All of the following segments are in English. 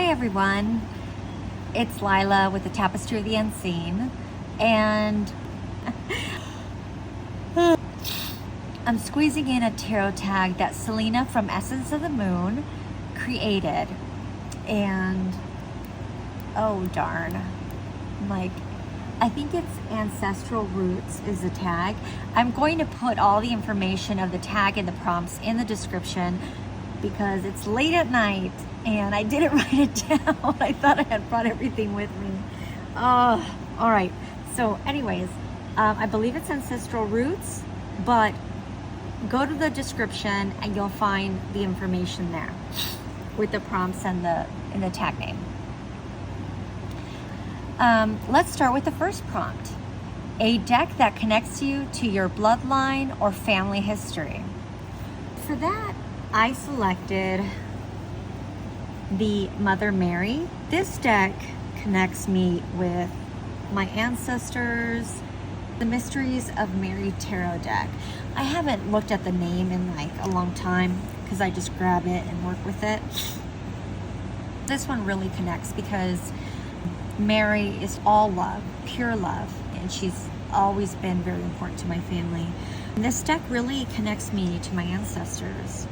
Hi everyone, it's Lila with the Tapestry of the Unseen, and I'm squeezing in a tarot tag that Selena from Essence of the Moon created, and oh darn, I think it's Ancestral Roots is the tag. I'm going to put all the information of the tag and the prompts in the description because it's late at night and I didn't write it down. I thought I had brought everything with me. Oh, all right. So anyways, I believe it's Ancestral Roots, but go to the description and you'll find the information there with the prompts and the tag name. Let's start with the first prompt. A deck that connects you to your bloodline or family history. For that, I selected the Mother Mary. This deck connects me with my ancestors, the Mysteries of Mary Tarot deck. I haven't looked at the name in a long time because I just grab it and work with it. This one really connects because Mary is all love, pure love, and she's always been very important to my family. And this deck really connects me to my ancestors.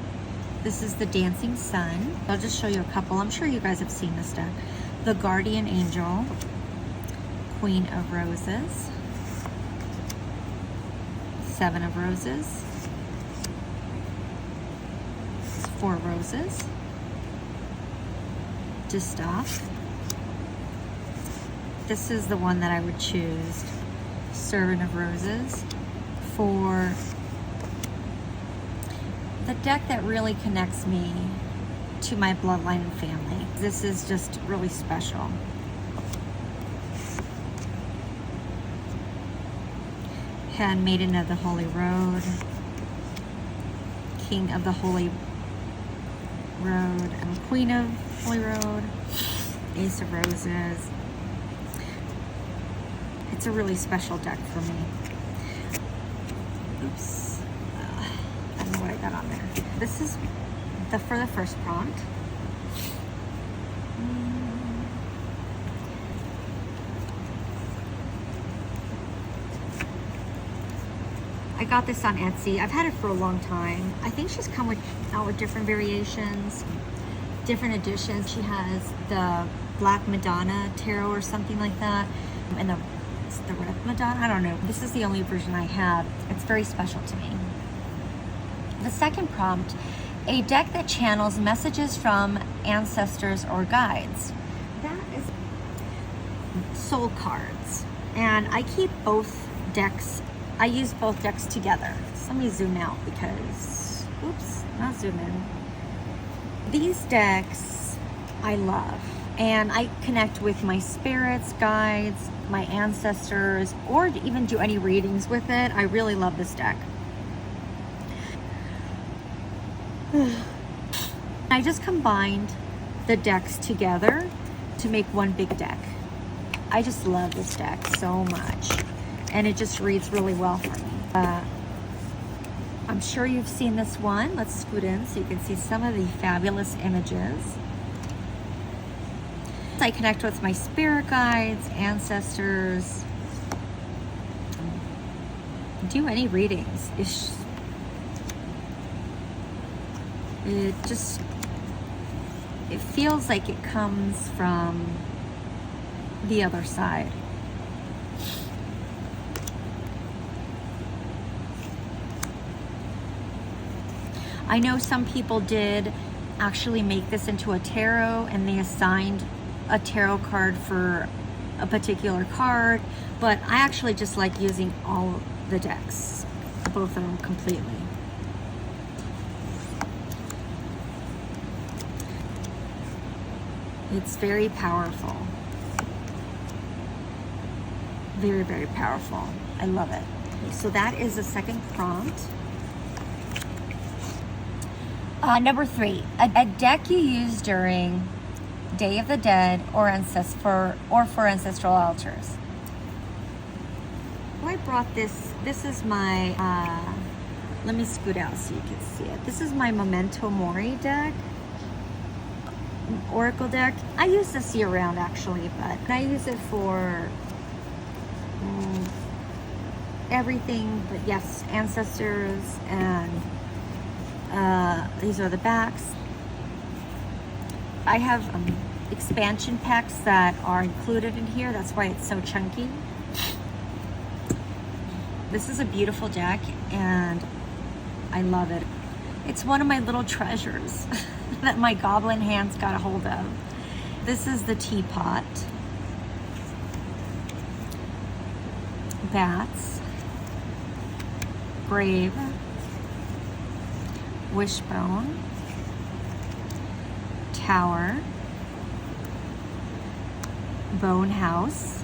This is the Dancing Sun. I'll just show you a couple. I'm sure you guys have seen this deck. The Guardian Angel, Queen of Roses, Seven of Roses, Four Roses, Distaff. This is the one that I would choose, Servant of Roses, for the deck that really connects me to my bloodline and family. This is just really special. Handmaiden of the Holy Road, King of the Holy Road, Queen of Holy Road, Ace of Roses. It's a really special deck for me. Oops. I don't know what I got on there. This is for the first prompt. I got this on Etsy. I've had it for a long time. I think she's come out with different variations, different editions. She has the Black Madonna Tarot or something like that, and the Red Madonna, I don't know. This is the only version I have. It's very special to me. The second prompt, a deck that channels messages from ancestors or guides. That is soul cards. And I keep both decks, I use both decks together. So let me zoom out because, oops, not zoom in. These decks I love. And I connect with my spirits, guides, my ancestors, or to even do any readings with it. I really love this deck. I just combined the decks together to make one big deck. I just love this deck so much. And it just reads really well for me. I'm sure you've seen this one. Let's scoot in so you can see some of the fabulous images. I connect with my spirit guides, ancestors, do any readings. It feels like it comes from the other side. I know some people did actually make this into a tarot and they assigned a tarot card for a particular card, but I actually just like using all the decks, both of them completely. It's very powerful. Very, very powerful. I love it. So that is the second prompt. Number 3, a deck you use during Day of the Dead or for ancestral altars. I brought this. This is my, let me scoot out so you can see it. This is my Memento Mori deck. oracle deck. I use this year round actually, but I use it for everything, but yes, ancestors, and these are the backs. I have expansion packs that are included in here. That's why it's so chunky. This is a beautiful deck and I love it. It's one of my little treasures that my goblin hands got a hold of. This is the teapot. Bats. Grave. Wishbone. Tower. Bone house.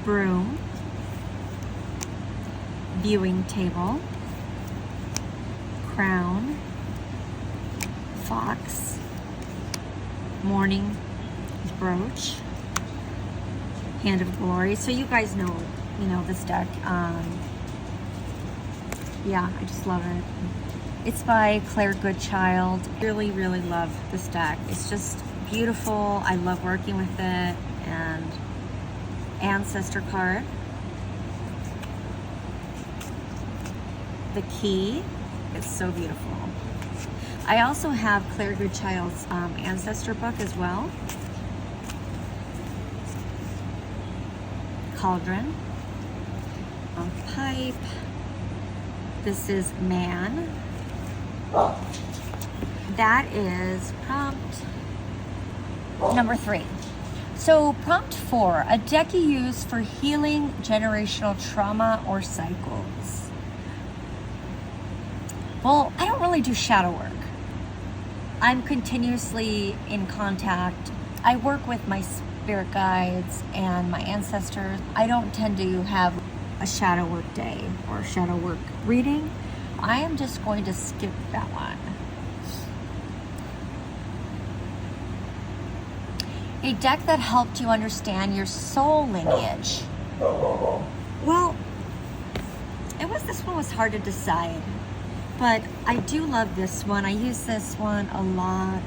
Broom. Viewing table. Crown. Fox. Morning brooch. Hand of glory. So you guys know, this deck. Yeah, I just love it. It's by Claire Goodchild. Really, really love this deck. It's just beautiful. I love working with it. And Ancestor card. The key. It's so beautiful. I also have Claire Goodchild's Ancestor book as well. Cauldron. Pipe. This is man. That is prompt number 3. So prompt 4, a deck you use for healing generational trauma or cycles. Well, I don't really do shadow work. I'm continuously in contact. I work with my spirit guides and my ancestors. I don't tend to have a shadow work day or shadow work reading. I am just going to skip that one. A deck that helped you understand your soul lineage. Well, this one was hard to decide, but I do love this one. I use this one a lot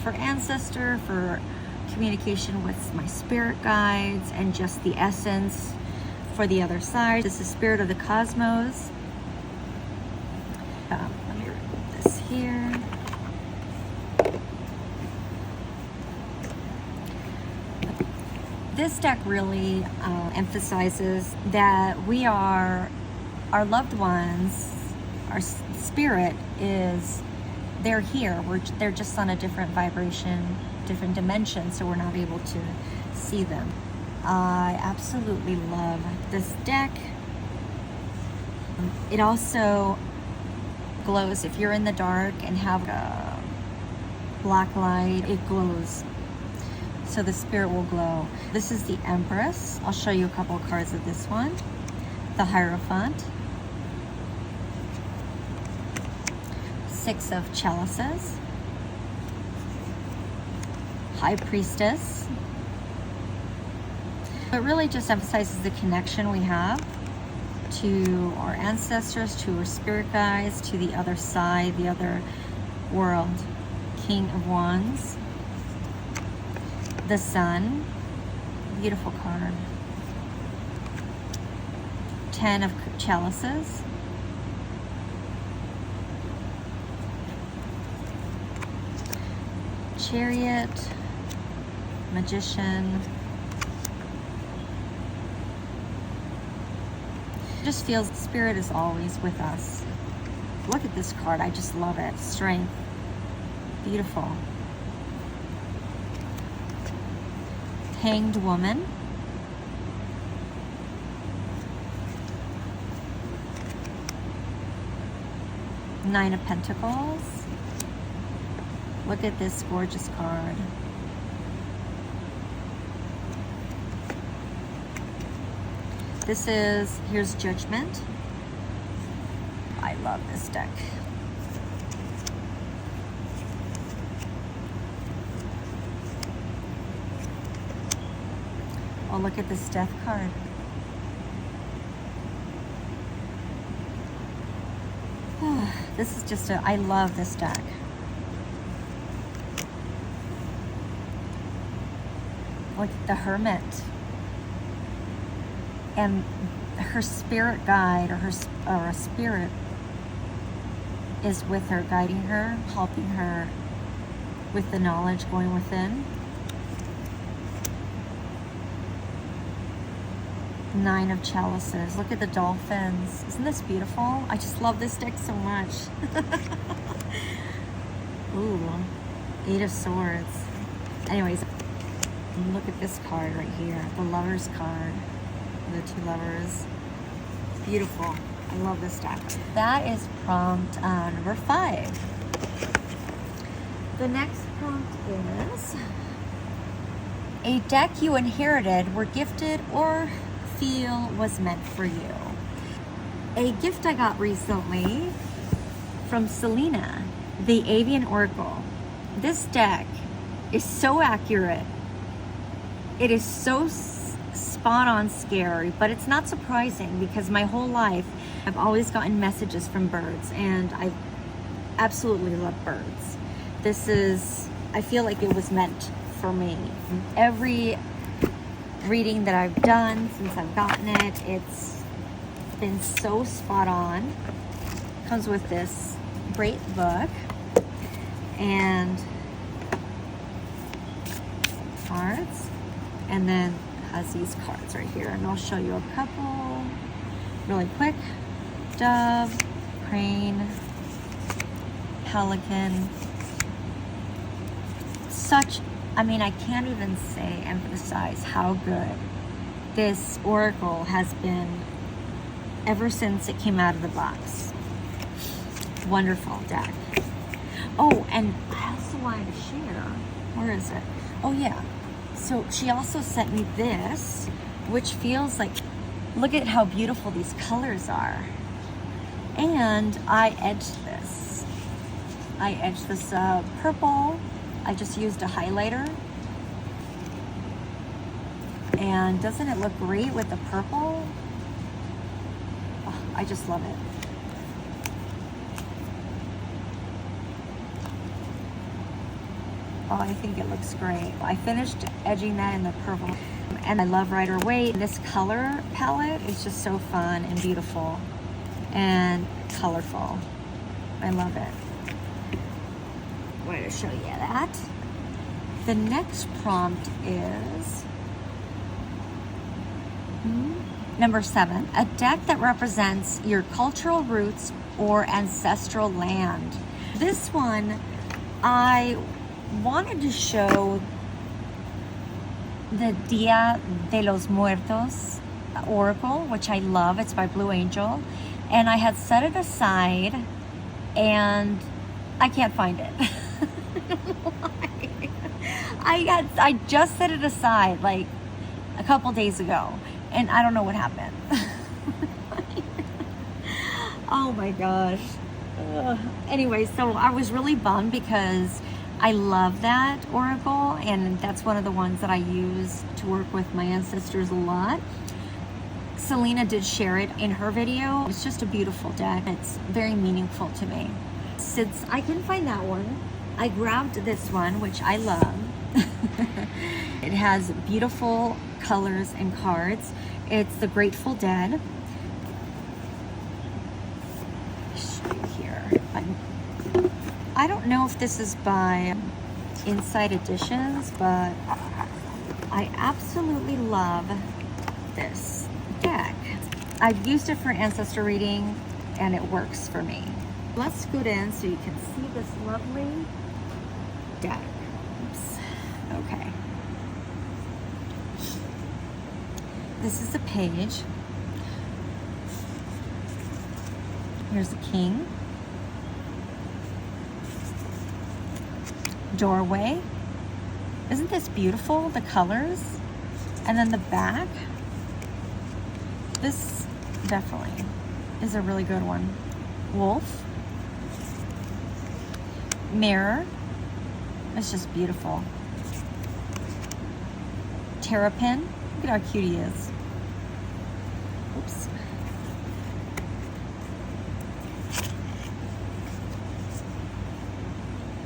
for Ancestor, for communication with my spirit guides, and just the essence for the other side. This is Spirit of the Cosmos. Let me remove this here. This deck really emphasizes that we are, our loved ones, our spirit is, they're here. They're just on a different vibration, different dimension, so we're not able to see them. I absolutely love this deck. It also glows. If you're in the dark and have a black light, it glows. So the spirit will glow. This is the Empress. I'll show you a couple of cards of this one. The Hierophant. 6 of Chalices. High Priestess. It really just emphasizes the connection we have to our ancestors, to our spirit guides, to the other side, the other world. King of Wands. The Sun. Beautiful card. 10 of Chalices. Chariot. Magician. It just feels spirit is always with us. Look at this card. I just love it. Strength. Beautiful. Hanged Woman. Nine of Pentacles. Look at this gorgeous card. Here's Judgment. I love this deck. Oh, look at this Death card. This is just I love this deck. like the Hermit. And her spirit guide, or a spirit is with her, guiding her, helping her with the knowledge going within. 9 of Chalices. Look at the dolphins. Isn't this beautiful? I just love this deck so much. Ooh, 8 of Swords. Anyways, look at this card right here. The Lover's card. The 2 lovers. Beautiful. I love this deck. That is prompt number 5. The next prompt is a deck you inherited, were gifted, or feel was meant for you. A gift I got recently from Selena, the Avian Oracle. This deck is so accurate. It is so spot on scary, but it's not surprising because my whole life I've always gotten messages from birds, and I absolutely love birds. This is, I feel like it was meant for me. Every reading that I've done since I've gotten it, it's been so spot on. Comes with this great book and cards, and then has these cards right here, and I'll show you a couple really quick. Dove, crane, pelican. Such, I mean, I can't even emphasize how good this oracle has been ever since it came out of the box. Wonderful deck. Oh, and I also wanted to share, where is it? Oh yeah, so she also sent me this, which feels like, look at how beautiful these colors are. And I edged this. I edged this purple. I just used a highlighter. And doesn't it look great with the purple? Oh, I just love it. Oh, I think it looks great. I finished edging that in the purple. And I love Rider-Waite. This color palette is just so fun and beautiful and colorful. I love it. Wanted to show you that. The next prompt is number 7. A deck that represents your cultural roots or ancestral land. This one, I wanted to show the Dia de los Muertos oracle, which I love. It's by Blue Angel. And I had set it aside, and I can't find it. I just set it aside like a couple days ago, and I don't know what happened. Oh my gosh. Anyway, so I was really bummed because I love that oracle, and that's one of the ones that I use to work with my ancestors a lot. Selena did share it in her video. It's just a beautiful deck. It's very meaningful to me. Since I couldn't find that one, I grabbed this one, which I love. It has beautiful colors and cards. It's the Grateful Dead. Show you here. I don't know if this is by Inside Editions, but I absolutely love this deck. I've used it for ancestor reading, and it works for me. Let's scoot in so you can see this lovely deck. Oops. Okay. This is a page. Here's a king. Doorway. Isn't this beautiful? The colors. And then the back. This definitely is a really good one. Wolf. Mirror. It's just beautiful. Terrapin. Look at how cute he is. Oops.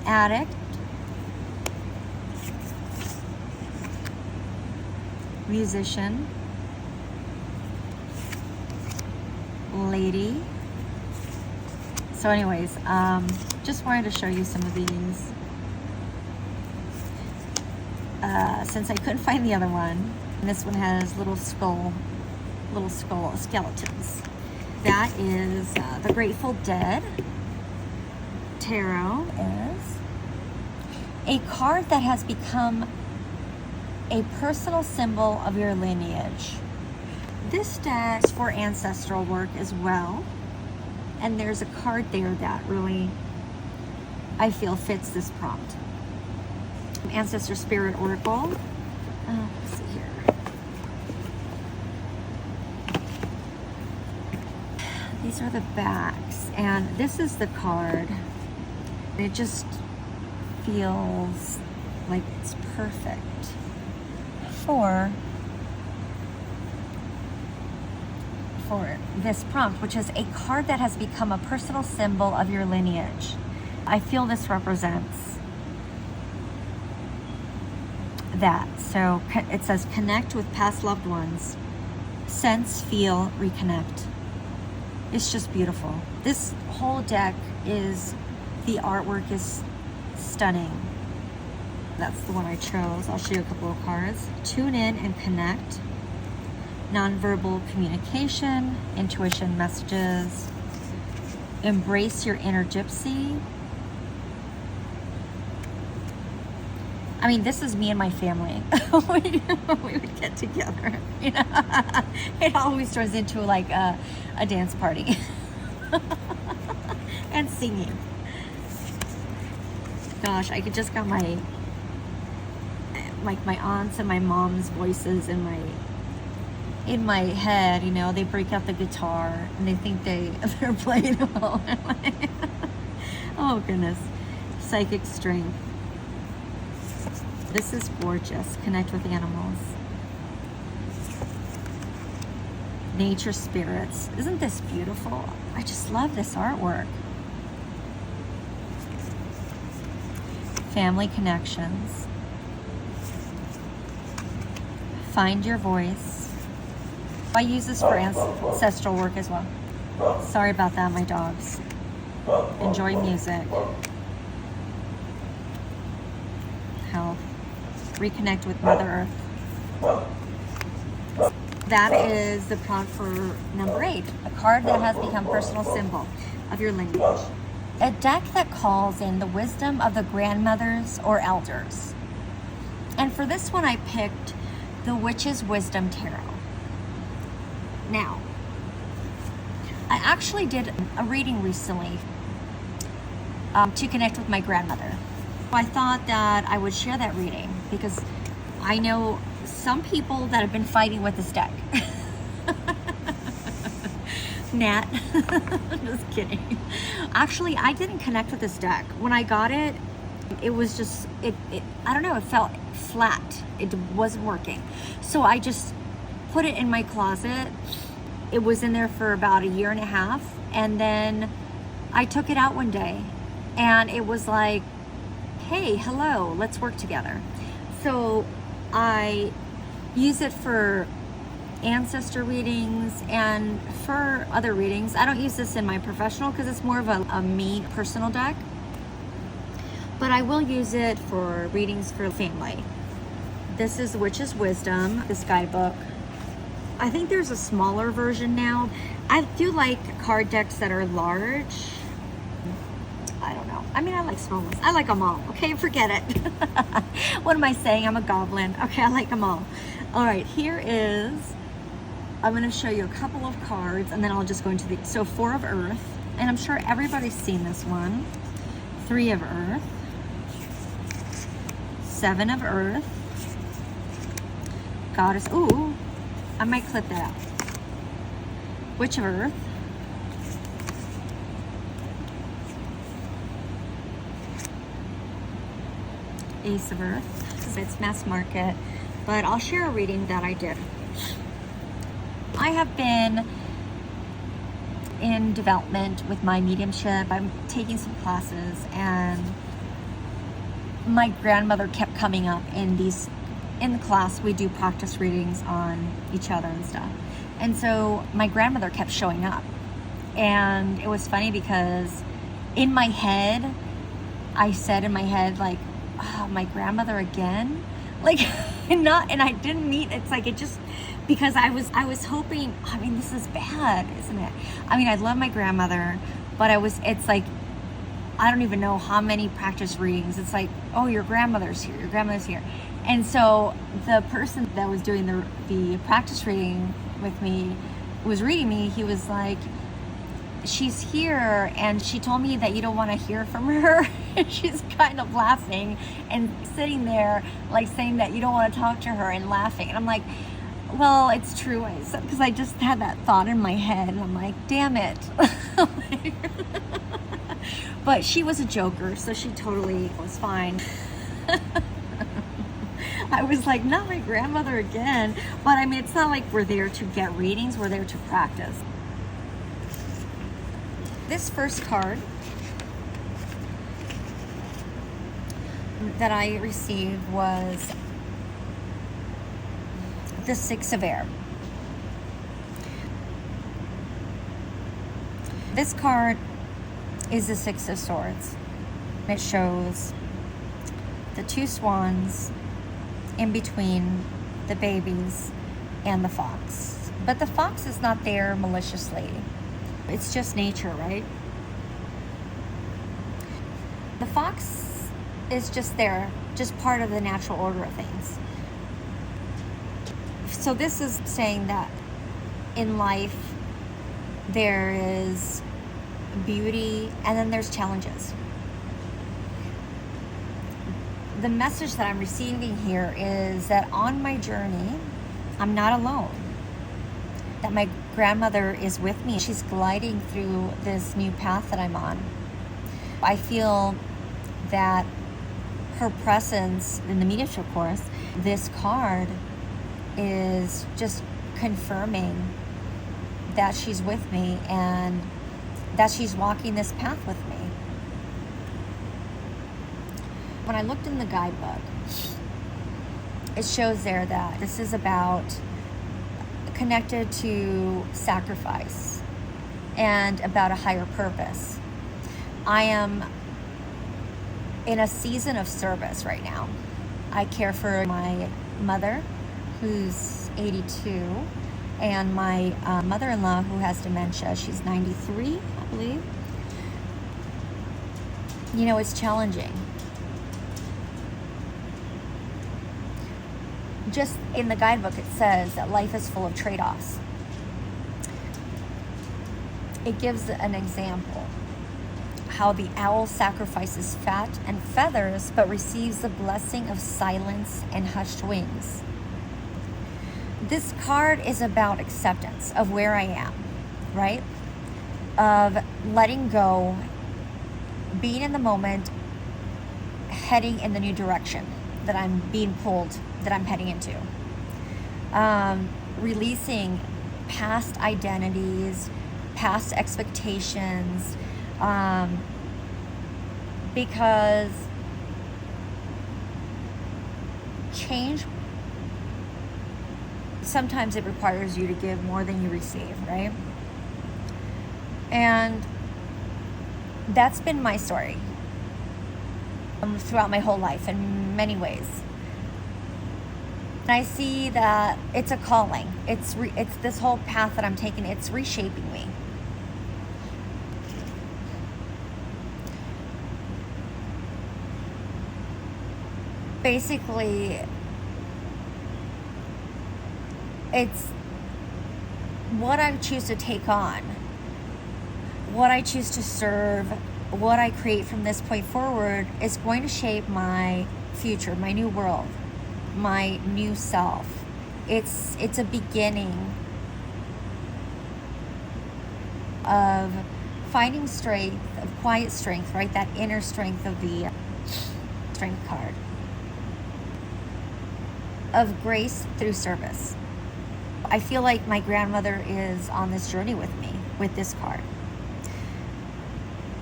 Addict. musician, lady. So anyways, just wanted to show you some of these. Since I couldn't find the other one, and this one has little skull skeletons. That is the Grateful Dead Tarot. Is a card that has become a personal symbol of your lineage. This deck is for ancestral work as well, and there's a card there that really, I feel, fits this prompt. Ancestor Spirit Oracle. Let's see here. These are the backs, and this is the card. It just feels like it's perfect for this prompt, which is a card that has become a personal symbol of your lineage. I feel this represents that. So it says connect with past loved ones, sense, feel, reconnect. It's just beautiful. This whole deck is, the artwork is stunning. That's the one I chose. I'll show you a couple of cards. Tune in and connect. Nonverbal communication, intuition messages, embrace your inner gypsy. I mean, this is me and my family. we would get together, you know. It always turns into like a dance party and singing. Gosh, I just got my aunts and my mom's voices in my head, you know. They break out the guitar and they think they're playing well. Oh goodness, psychic strength. This is gorgeous. Connect with animals. Nature spirits. Isn't this beautiful? I just love this artwork. Family connections. Find your voice. I use this for ancestral work as well. Sorry about that, my dogs. Enjoy music. Health. Reconnect with Mother Earth. That is the prompt for number 8, a card that has become personal symbol of your lineage. A deck that calls in the wisdom of the grandmothers or elders. And for this one, I picked the Witch's Wisdom Tarot. Now, I actually did a reading recently to connect with my grandmother. I thought that I would share that reading because I know some people that have been fighting with this deck. Nat. Just kidding. Actually, I didn't connect with this deck. When I got it, it was just, I don't know, it felt flat. It wasn't working. So I just put it in my closet. It was in there for about 1.5 years. And then I took it out one day and it was like, hey, hello, let's work together. So I use it for ancestor readings and for other readings. I don't use this in my professional because it's more of a me personal deck, but I will use it for readings for family. This is Witch's Wisdom, this guidebook. I think there's a smaller version now. I do like card decks that are large. I don't know. I mean, I like small ones. I like them all. Okay, forget it. What am I saying? I'm a goblin. Okay, I like them all. All right, here is, I'm going to show you a couple of cards and then I'll just go into the, so 4 of Earth, and I'm sure everybody's seen this one. 3 of Earth, 7 of Earth, Goddess, ooh, I might clip that out. Witch of Earth, Ace of Earth. It's mass market, but I'll share a reading that I did. I have been in development with my mediumship. I'm taking some classes and my grandmother kept coming up in these in the class, we do practice readings on each other and stuff. And so my grandmother kept showing up. And it was funny because in my head, I said in my head, like, oh, my grandmother again? Like, and I didn't mean, it's like, it just, because I was hoping, I mean, this is bad, isn't it? I mean, I love my grandmother, but it's like, I don't even know how many practice readings. It's like, oh, your grandmother's here. And so the person that was doing the practice reading with me, was reading me, he was like, she's here and she told me that you don't want to hear from her. She's kind of laughing and sitting there like saying that you don't want to talk to her and laughing. And I'm like, well, it's true, because I just had that thought in my head and I'm like, damn it. But she was a joker, so she totally was fine. I was like, not my grandmother again. But I mean, it's not like we're there to get readings, we're there to practice. This first card that I received was the Six of Air. This card is the Six of Swords. It shows the two swans in between the babies and the fox. But the fox is not there maliciously. It's just nature, right? The fox is just there, just part of the natural order of things. So this is saying that in life there is beauty and then there's challenges. The message that I'm receiving here is that on my journey, I'm not alone. That my grandmother is with me. She's gliding through this new path that I'm on. I feel that her presence in the mediumship course, this card is just confirming that she's with me and that she's walking this path with me. When I looked in the guidebook, it shows there that this is about connected to sacrifice and about a higher purpose. I am in a season of service right now. I care for my mother, who's 82, and my mother-in-law, who has dementia. She's 93, I believe. You know, it's challenging. Just in the guidebook, it says that life is full of trade-offs. It gives an example. How the owl sacrifices fat and feathers, but receives the blessing of silence and hushed wings. This card is about acceptance of where I am, right? Of letting go, being in the moment, heading in the new direction that I'm being pulled, that I'm heading into. Releasing past identities, past expectations, because change, sometimes it requires you to give more than you receive, right? And that's been my story throughout my whole life in many ways. And I see that it's a calling. It's this whole path that I'm taking, it's reshaping me. Basically, it's what I choose to take on, what I choose to serve, what I create from this point forward is going to shape my future, my new world, my new self. It's a beginning of finding strength, of quiet strength, right? That inner strength of the strength card. Of grace through service. I feel like my grandmother is on this journey with me, with this card.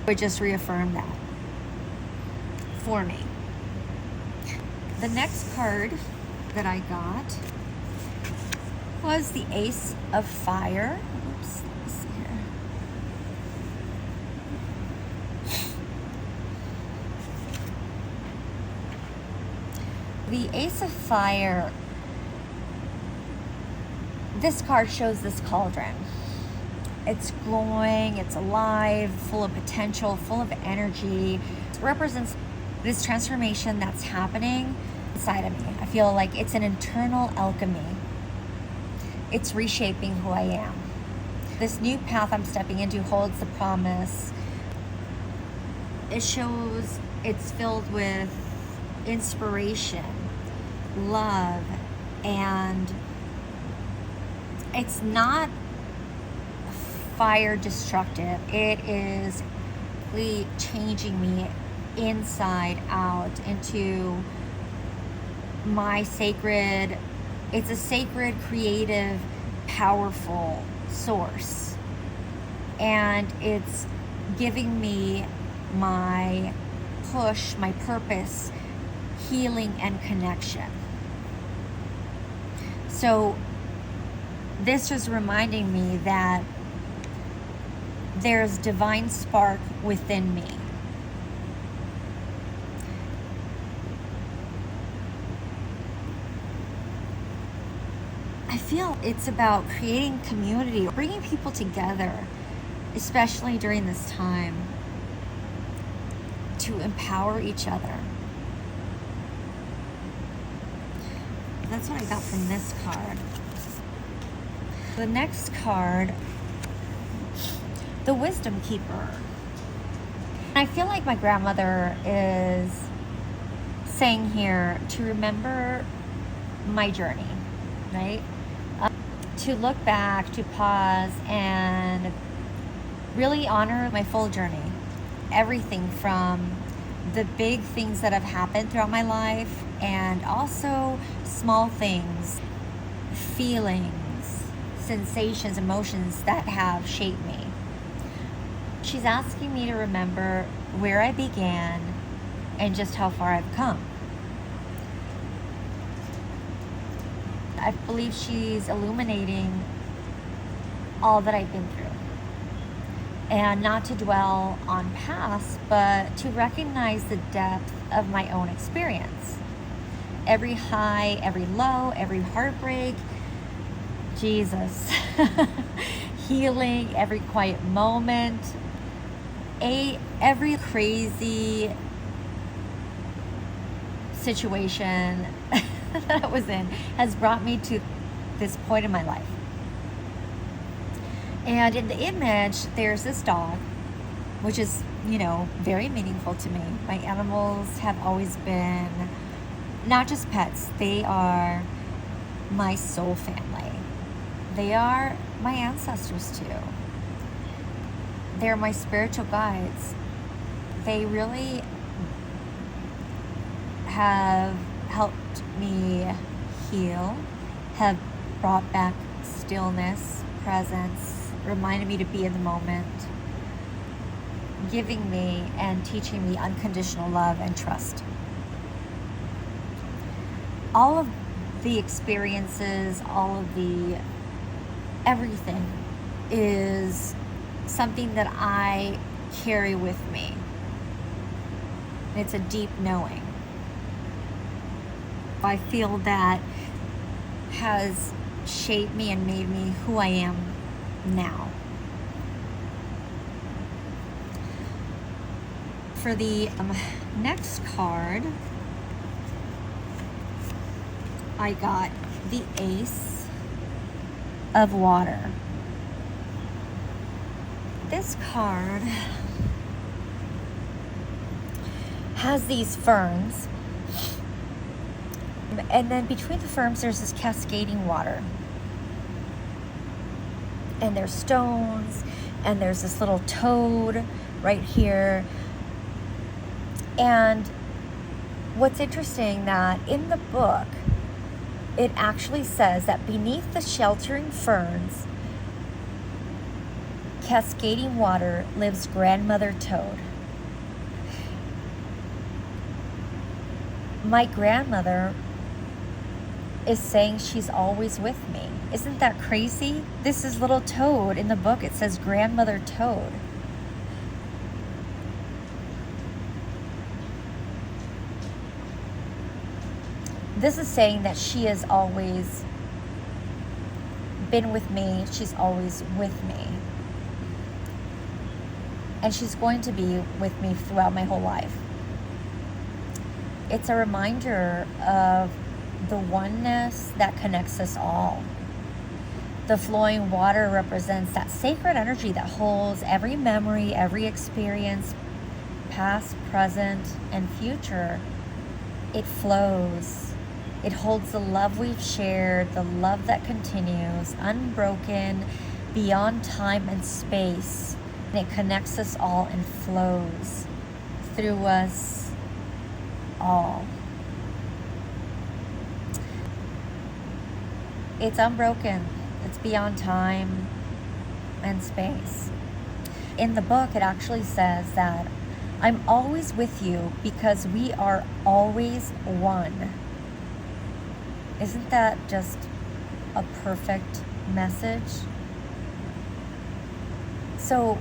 I would just reaffirm that for me. The next card that I got was the Ace of Fire. Oops, let me see here. The Ace of Fire, this card shows this cauldron. It's glowing, it's alive, full of potential, full of energy. It represents this transformation that's happening inside of me. I feel like it's an internal alchemy. It's reshaping who I am. This new path I'm stepping into holds the promise. It shows it's filled with inspiration, love, and it's not fire destructive. It is really changing me inside out into my sacred, it's a sacred, creative, powerful source. And it's giving me my push, my purpose, healing, and connection. So this is reminding me that there's divine spark within me. I feel it's about creating community, bringing people together, especially during this time, to empower each other. That's what I got from this card. The next card, the Wisdom Keeper. I feel like my grandmother is saying here to remember my journey, right? To look back, to pause, and really honor my full journey. Everything from the big things that have happened throughout my life, and also small things, feelings, sensations, emotions that have shaped me. She's asking me to remember where I began and just how far I've come. I believe she's illuminating all that I've been through. And not to dwell on past, but to recognize the depth of my own experience. Every high, every low, every heartbreak, Jesus. Healing, every quiet moment, every crazy situation that I was in has brought me to this point in my life. And in the image, there's this dog, which is, very meaningful to me. My animals have always been not just pets, they are my soul family. They are my ancestors too. They're my spiritual guides. They really have helped me heal, have brought back stillness, presence, reminded me to be in the moment, giving me and teaching me unconditional love and trust. All of the experiences, all of the everything is something that I carry with me. It's a deep knowing. I feel that has shaped me and made me who I am now. For the next card, I got the Ace of Water. This card has these ferns, and then between the ferns there's this cascading water, and there's stones, and there's this little toad right here. And what's interesting, that in the book it actually says that beneath the sheltering ferns, cascading water, lives grandmother toad. My grandmother is saying she's always with me. Isn't that crazy? This is little Toad. In the book, it says Grandmother Toad. This is saying that she has always been with me. She's always with me. And she's going to be with me throughout my whole life. It's a reminder of the oneness that connects us all. The flowing water represents that sacred energy that holds every memory, every experience, past, present, and future. It flows. It holds the love we've shared, the love that continues, unbroken, beyond time and space. And it connects us all and flows through us all. It's unbroken. It's beyond time and space. In the book, it actually says that I'm always with you because we are always one. Isn't that just a perfect message? So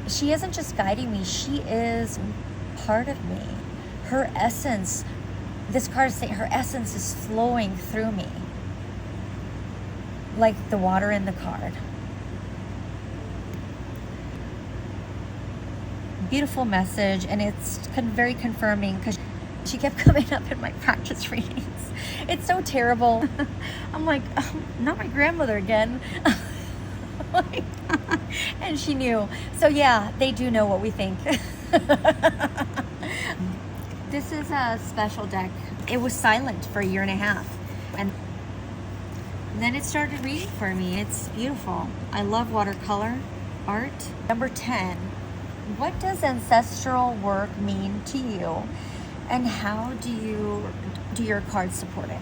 she isn't just guiding me, she is part of me. Her essence, this card is saying her essence is flowing through me. Like the water in the card. Beautiful message, and it's very confirming because she kept coming up in my practice readings. It's so terrible. I'm like, oh, not my grandmother again. And she knew. So yeah, they do know what we think. This is a special deck. It was silent for a year and a half. And then it started reading for me. It's beautiful. I love watercolor art. Number 10. What does ancestral work mean to you? And how do your cards support it?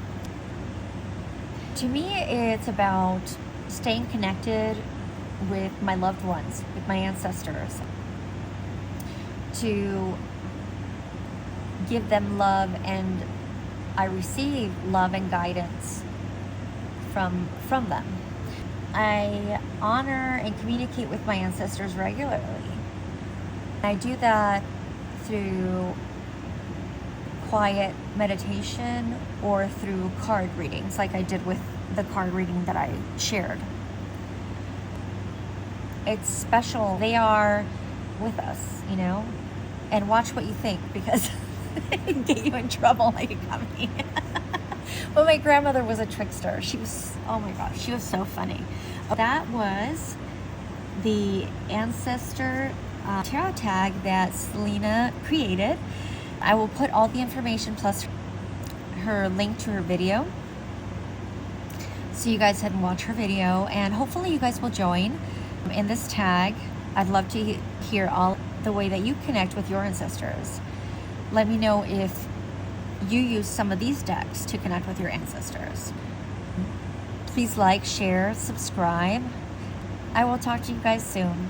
To me, it's about staying connected with my loved ones, with my ancestors, to give them love, and I receive love and guidance from them. I honor and communicate with my ancestors regularly. I do that through quiet meditation or through card readings, like I did with the card reading that I shared. It's special. They are with us, you know, and watch what you think, because it get you in trouble like it got me. But my grandmother was a trickster. She was, oh my gosh, she was so funny. That was the Ancestor tarot tag that Selena created. I will put all the information plus her link to her video, so you guys can watch her video, and hopefully you guys will join in this tag. I'd love to hear all the way that you connect with your ancestors. Let me know if you use some of these decks to connect with your ancestors. Please like, share, subscribe. I will talk to you guys soon.